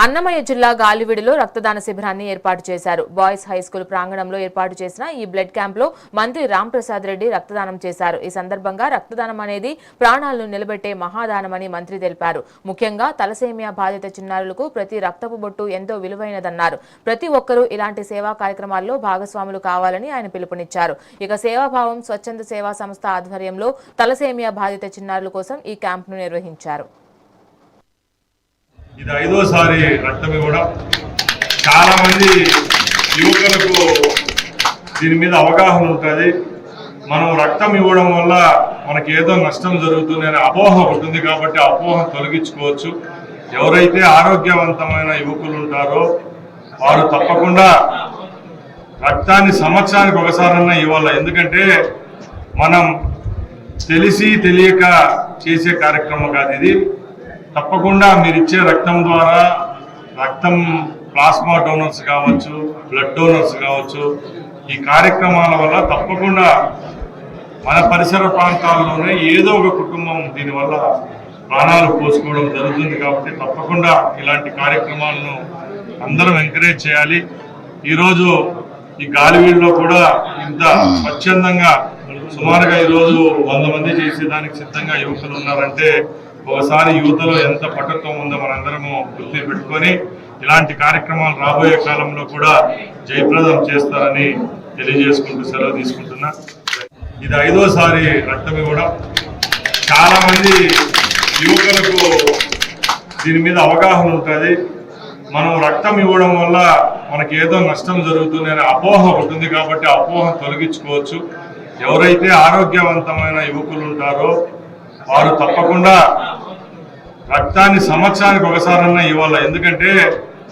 అన్నమయ్య జిల్లా గాలివిడిలో రక్తదాన శిబిరాన్ని ఏర్పాటు చేశారు. బాయ్స్ హై స్కూల్ ప్రాంగణంలో ఏర్పాటు చేసిన ఈ బ్లడ్ క్యాంప్ లో మంత్రి రాంప్రసాద్ రెడ్డి రక్తదానం చేశారు. ఈ సందర్భంగా రక్తదానం అనేది ప్రాణాలను నిలబెట్టే మహాదానమని మంత్రి తెలిపారు. ముఖ్యంగా తలసేమియా బాధిత చిన్నారులకు ప్రతి రక్తపు బొట్టు ఎంతో విలువైనదన్నారు. ప్రతి ఒక్కరూ ఇలాంటి సేవా కార్యక్రమాల్లో భాగస్వాములు కావాలని ఆయన పిలుపునిచ్చారు. ఇక సేవాభావం స్వచ్ఛంద సేవా సంస్థ ఆధ్వర్యంలో తలసేమియా బాధిత చిన్నారుల కోసం ఈ క్యాంపును నిర్వహించారు. ఇది 5వ సారి రక్తం ఇవ్వడం. చాలా మంది యువకులకు దీని మీద అవగాహన ఉంటుంది. మనం రక్తం ఇవ్వడం వల్ల మనకి ఏదో నష్టం జరుగుతుంది అనే అపోహ ఉంటుంది. కాబట్టి ఆ అపోహను తొలగించుకోవచ్చు. ఎవరైతే ఆరోగ్యవంతమైన యువకులు ఉంటారో వారు తప్పకుండా రక్తాన్ని సంవత్సరానికి ఒకసారన్నా ఇవ్వాలి. ఎందుకంటే మనం తెలిసి తెలియక చేసే కార్యక్రమం కాదు ఇది. తప్పకుండా మీరు ఇచ్చే రక్తం ద్వారా రక్తం ప్లాస్మా డోనర్స్ కావచ్చు, బ్లడ్ డోనర్స్ కావచ్చు, ఈ కార్యక్రమాల వల్ల తప్పకుండా మన పరిసర ప్రాంతాల్లోనే ఏదో ఒక కుటుంబం దీనివల్ల ప్రాణాలు పోసుకోవడం జరుగుతుంది. కాబట్టి తప్పకుండా ఇలాంటి కార్యక్రమాలను అందరం ఎంకరేజ్ చేయాలి. ఈరోజు ఈ గాలివీడులో కూడా ఇంత స్వచ్ఛందంగా సుమారుగా ఈరోజు 100 మంది చేసేదానికి సిద్ధంగా యువకులు ఉన్నారంటే ఒకసారి యువతలో ఎంత పట్టుత్వం ఉందో మనందరము గుర్తు పెట్టుకొని ఇలాంటి కార్యక్రమాలు రాబోయే కాలంలో కూడా జయప్రదం చేస్తారని తెలియజేసుకుంటూ సెలవు తీసుకుంటున్నా. ఇది 5వ సారి రక్తం ఇవ్వడం. చాలా మంది యువకులకు దీని మీద అవగాహన ఉంటుంది. మనం రక్తం ఇవ్వడం వల్ల మనకి ఏదో నష్టం జరుగుతుంది అనే అపోహ ఉంటుంది. కాబట్టి ఆ అపోహను తొలగించుకోవచ్చు. ఎవరైతే ఆరోగ్యవంతమైన యువకులు ఉంటారో వారు తప్పకుండా రక్తాన్ని సంవత్సరానికి ఒకసారన్నా ఇవ్వాలి. ఎందుకంటే